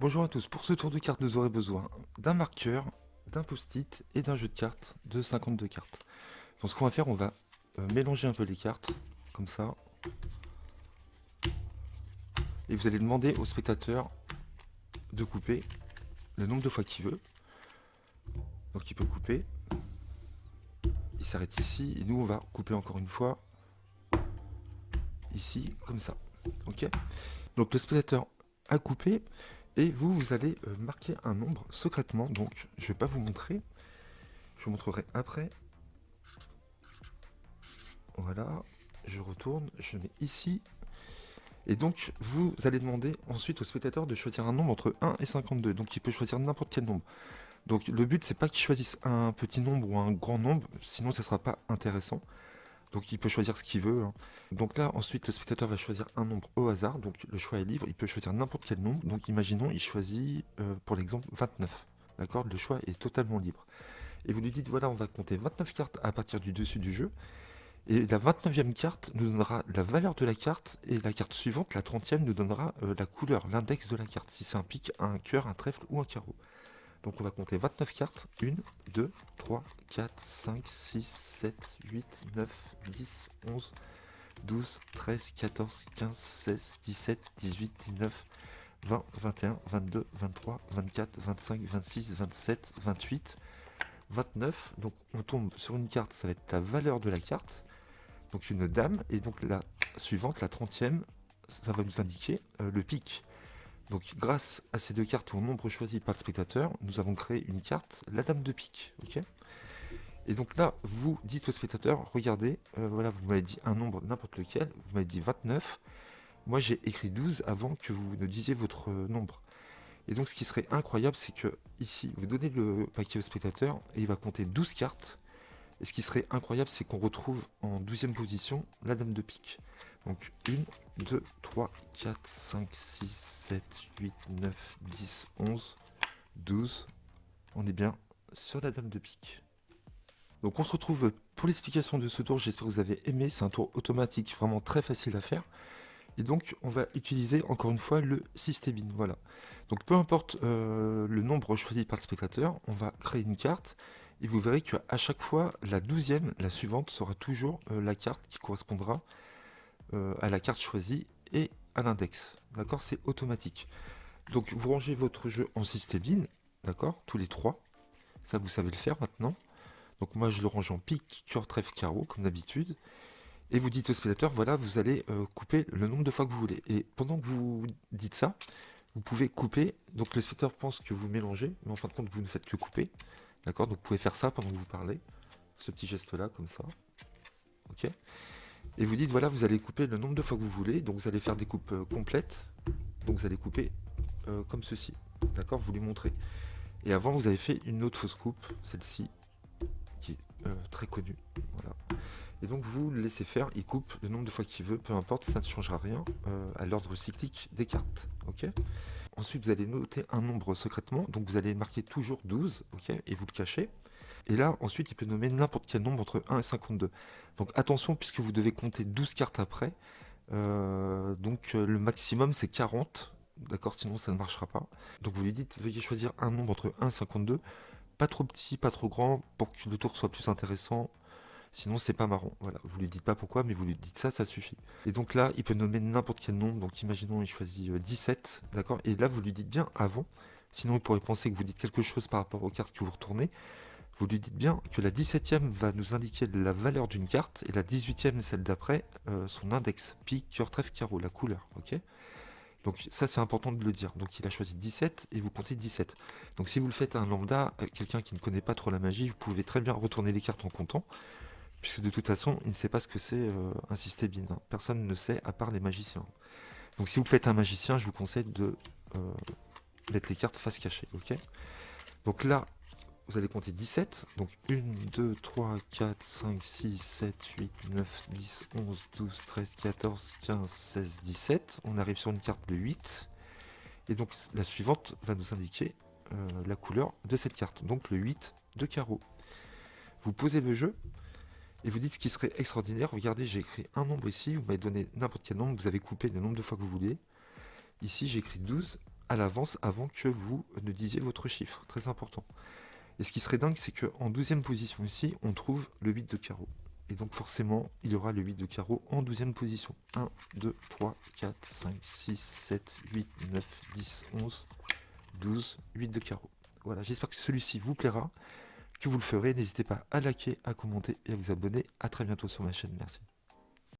Bonjour à tous, pour ce tour de cartes, vous aurez besoin d'un marqueur, d'un post-it et d'un jeu de cartes de 52 cartes. Donc ce qu'on va faire, on va mélanger un peu les cartes, comme ça, et vous allez demander au spectateur de couper le nombre de fois qu'il veut. Donc il peut couper, il s'arrête ici, et nous on va couper encore une fois, ici, comme ça. Ok. Donc le spectateur a coupé, et vous allez marquer un nombre secrètement, donc je ne vais pas vous montrer, je vous montrerai après. Voilà, je retourne, je mets ici. Et donc, vous allez demander ensuite au spectateur de choisir un nombre entre 1 et 52. Donc, il peut choisir n'importe quel nombre. Donc, le but, c'est pas qu'il choisisse un petit nombre ou un grand nombre, sinon ça sera pas intéressant. Donc, il peut choisir ce qu'il veut, hein. Donc là, ensuite, le spectateur va choisir un nombre au hasard. Donc, le choix est libre. Il peut choisir n'importe quel nombre. Donc, imaginons, il choisit, pour l'exemple, 29. D'accord? Le choix est totalement libre. Et vous lui dites, voilà, on va compter 29 cartes à partir du dessus du jeu. Et la 29e carte nous donnera la valeur de la carte, et la carte suivante, la 30e, nous donnera la couleur, l'index de la carte, si c'est un pic, un cœur, un trèfle ou un carreau. Donc on va compter 29 cartes, 1, 2, 3, 4, 5, 6, 7, 8, 9, 10, 11, 12, 13, 14, 15, 16, 17, 18, 19, 20, 21, 22, 23, 24, 25, 26, 27, 28, 29. Donc on tombe sur une carte, ça va être la valeur de la carte. Donc une dame, et donc la suivante, la 30e, ça va nous indiquer le pic. Donc grâce à ces deux cartes au nombre choisi par le spectateur, nous avons créé une carte, la dame de pique. Ok. Et donc là, vous dites au spectateur, regardez, voilà, vous m'avez dit un nombre n'importe lequel, vous m'avez dit 29, moi j'ai écrit 12 avant que vous ne disiez votre nombre. Et donc ce qui serait incroyable, c'est que ici, vous donnez le paquet au spectateur, et il va compter 12 cartes. Et ce qui serait incroyable, c'est qu'on retrouve en 12e position la dame de pique. Donc 1, 2, 3, 4, 5, 6, 7, 8, 9, 10, 11, 12. On est bien sur la dame de pique. Donc on se retrouve pour l'explication de ce tour. J'espère que vous avez aimé. C'est un tour automatique, vraiment très facile à faire. Et donc on va utiliser encore une fois le système. Voilà. Donc peu importe le nombre choisi par le spectateur, on va créer une carte. Et vous verrez qu'à chaque fois, la 12e, la suivante, sera toujours la carte qui correspondra à la carte choisie et à l'index. D'accord? C'est automatique. Donc vous rangez votre jeu en système, d'accord? Tous les trois. Ça, vous savez le faire maintenant. Donc moi, je le range en pique, cœur, trèfle, carreau, comme d'habitude. Et vous dites au spectateur, voilà, vous allez couper le nombre de fois que vous voulez. Et pendant que vous dites ça, vous pouvez couper. Donc le spectateur pense que vous mélangez, mais en fin de compte, vous ne faites que couper. D'accord? Donc vous pouvez faire ça pendant que vous parlez. Ce petit geste-là, comme ça. Ok? Et vous dites, voilà, vous allez couper le nombre de fois que vous voulez. Donc vous allez faire des coupes complètes. Donc vous allez couper comme ceci. D'accord? Vous lui montrez. Et avant, vous avez fait une autre fausse coupe, celle-ci, qui est très connue. Voilà. Et donc vous le laissez faire, il coupe le nombre de fois qu'il veut, peu importe, ça ne changera rien à l'ordre cyclique des cartes. Ok. Ensuite, vous allez noter un nombre secrètement, donc vous allez marquer toujours 12, ok, et vous le cachez. Et là, ensuite, il peut nommer n'importe quel nombre entre 1 et 52. Donc attention, puisque vous devez compter 12 cartes après, le maximum c'est 40, d'accord, sinon ça ne marchera pas. Donc vous lui dites, veuillez choisir un nombre entre 1 et 52, pas trop petit, pas trop grand, pour que le tour soit plus intéressant. Sinon, c'est pas marrant. Voilà, vous lui dites pas pourquoi, mais vous lui dites ça, ça suffit. Et donc là, il peut nommer n'importe quel nombre. Donc imaginons, il choisit 17, d'accord. Et là, vous lui dites bien avant. Sinon, il pourrait penser que vous dites quelque chose par rapport aux cartes que vous retournez. Vous lui dites bien que la 17e va nous indiquer la valeur d'une carte et la 18e, celle d'après, son index, pique, cœur, trèfle, carreau, la couleur, ok. Donc ça, c'est important de le dire. Donc il a choisi 17 et vous comptez 17. Donc si vous le faites à un lambda, quelqu'un qui ne connaît pas trop la magie, vous pouvez très bien retourner les cartes en comptant. Puisque de toute façon, il ne sait pas ce que c'est un système bin, hein. Personne ne sait à part les magiciens. Donc si vous faites un magicien, je vous conseille de mettre les cartes face cachée. Ok. Donc là, vous allez compter 17. Donc 1, 2, 3, 4, 5, 6, 7, 8, 9, 10, 11, 12, 13, 14, 15, 16, 17. On arrive sur une carte de 8. Et donc la suivante va nous indiquer la couleur de cette carte. Donc le 8 de carreau. Vous posez le jeu. Et vous dites ce qui serait extraordinaire. Regardez, j'ai écrit un nombre ici. Vous m'avez donné n'importe quel nombre. Vous avez coupé le nombre de fois que vous voulez. Ici, j'ai écrit 12. à l'avance avant que vous ne disiez votre chiffre. Très important. Et ce qui serait dingue, c'est qu'en 12e position ici, on trouve le 8 de carreau. Et donc forcément, il y aura le 8 de carreau en 12e position. 1, 2, 3, 4, 5, 6, 7, 8, 9, 10, 11, 12, 8 de carreau. Voilà, j'espère que celui-ci vous plaira, que vous le ferez. N'hésitez pas à liker, à commenter et à vous abonner. À très bientôt sur ma chaîne. Merci.